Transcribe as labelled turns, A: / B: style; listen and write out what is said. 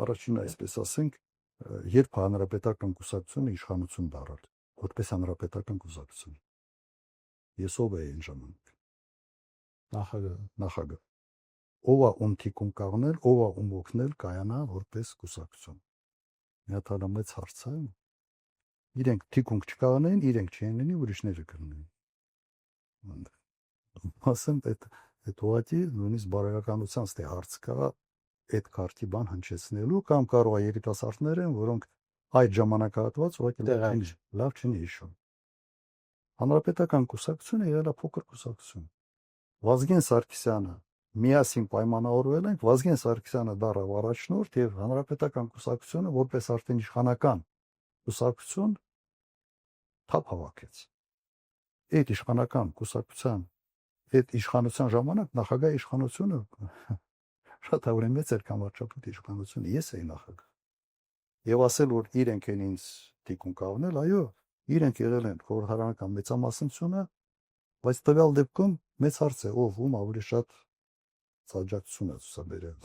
A: առաջինը այսպես ասենք, երբ հանրապետական կուսակցությունը իշխանություն դարավ, որպես հանրապետական կուսակցություն։ Ես ով էի այն ժամանակ։ Նախագահ։ Ով է ում թիկուն կաղնել, ով է ում օգնել կայանա որպես կուսակցություն։ Մի հատ մեծ հարց է։ Իրենք թիկունք չկաղնեն, իրենք չեն լինի, ուրիշները կլինեն։ Ասեմ, այդ ուղղակի նույնիսկ բարոյականության ստե հարց կա այդ քարտի բան հնչեցնելու կամ կարող է երիտասարդներ են, որոնք այդ ժամանակահատված ուղղակի լավ չեն հիշում։ Հանրապետական կուսակցությունը եղել է փոքր կուսակցություն։ Վազգեն Սարգսյանը միասին պայմանավորվել ենք, Վազգեն Սարգսյանը դարավ առաջնորդ եւ հանրապետական կուսակցությունը որպես արդեն իշխանական կուսակցություն թափ հավաքեց։ Այդ իշխանական կուսակցության այդ իշխանության ժամանակ նախագահ իշխանությունը շատ ավելի մեծ էր կամ վարչապետ իշխանությունը, ես էի նախագահ։ Եվ ասել, որ իրենք են ինձ թիկուն կաղնել, այո, իրենք եղել են խորհրդարանական մեծամասնությունը, բայց տվյալ դեպքում մեծ հարց է, ով ում ավելի շատ աջակցություն է ցուցաբերել։